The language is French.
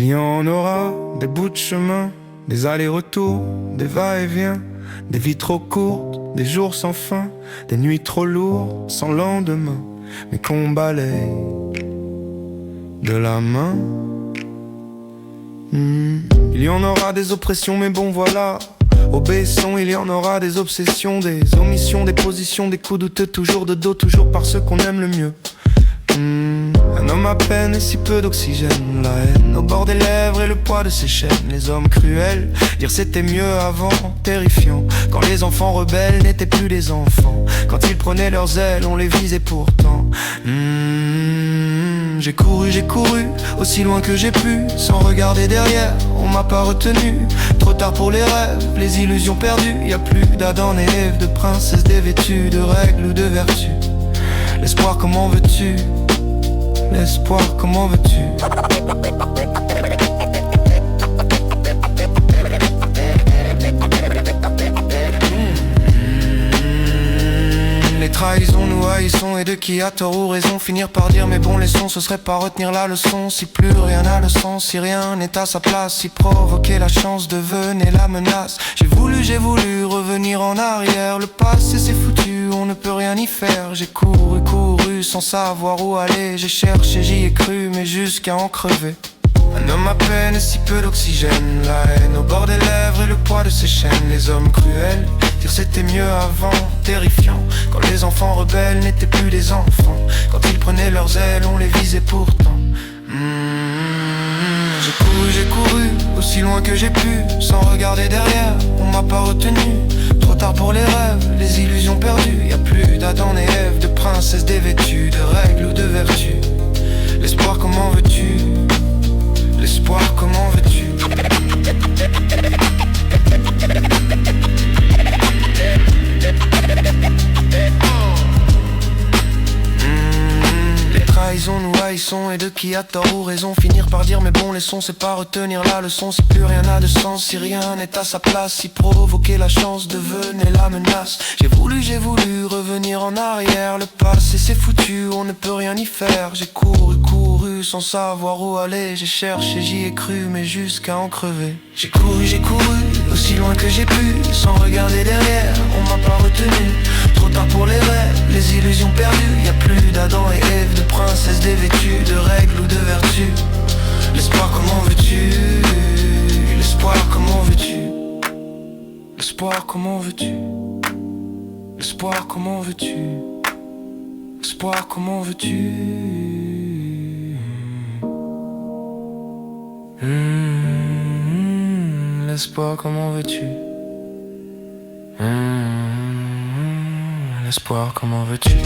Il y en aura des bouts de chemin, des allers-retours, des va-et-vient, des vies trop courtes, des jours sans fin, des nuits trop lourdes, sans lendemain, mais qu'on balaye de la main. Il y en aura des oppressions, mais bon voilà. Obéissons, il y en aura des obsessions, des omissions, des positions, des coups douteux, toujours de dos, toujours par ceux qu'on aime le mieux. Un homme à peine et si peu d'oxygène, la haine au bord des lèvres et le poids de ses chaînes. Les hommes cruels, dire c'était mieux avant, terrifiant. Quand les enfants rebelles n'étaient plus des enfants, quand ils prenaient leurs ailes, on les visait pourtant. J'ai couru, aussi loin que j'ai pu, sans regarder derrière, on m'a pas retenu. Trop tard pour les rêves, les illusions perdues. Y a plus d'Adam et Ève, de princesses dévêtues, de règles ou de vertus. L'espoir, comment veux-tu? L'espoir, comment veux-tu? Les trahisons, nous haïssons, et de qui a tort ou raison, finir par dire mais bon laissons, ce serait pas retenir la leçon. Si plus rien n'a le sens, si rien n'est à sa place, si provoquer la chance devenait la menace. J'ai voulu revenir en arrière, le passé c'est foutu, on ne peut rien y faire. J'ai couru sans savoir où aller, j'ai cherché, j'y ai cru, mais jusqu'à en crever. Un homme à peine et si peu d'oxygène, la haine au bord des lèvres et le poids de ses chaînes. Les hommes cruels, dire c'était mieux avant, terrifiant. Quand les enfants rebelles n'étaient plus des enfants, quand ils prenaient leurs ailes, on les visait pourtant. J'ai couru, aussi loin que j'ai pu, sans regarder derrière, on m'a pas retenu. Trop tard pour les rêves, les illusions perdues. Y a plus d'Adam et Ève, de princesses dévêtues, de règles ou de vertus. L'espoir, comment veux-tu? L'espoir, comment veux-tu? Les trahisons, nous haïssons, et de qui a tort ou raison, finir par dire mais bon laissons, c'est pas retenir la leçon. Si plus rien n'a de sens, si rien n'est à sa place, si provoquer la chance devenait la menace. J'ai voulu revenir en arrière, le passé c'est foutu, on ne peut rien y faire. J'ai couru sans savoir où aller, j'ai cherché, j'y ai cru, mais jusqu'à en crever. J'ai couru, aussi loin que j'ai pu, sans regarder derrière, on m'a pas retenu. Trop tard pour les rêves, les illusions perdues. Y a plus d'Adam et Ève, de princesses dévêtues, de règles ou de vertus. L'espoir, comment veux-tu? L'espoir, comment veux-tu? L'espoir, comment veux-tu? L'espoir, comment veux-tu? L'espoir, comment veux-tu? L'espoir, comment veux-tu? L'espoir, comment veux-tu?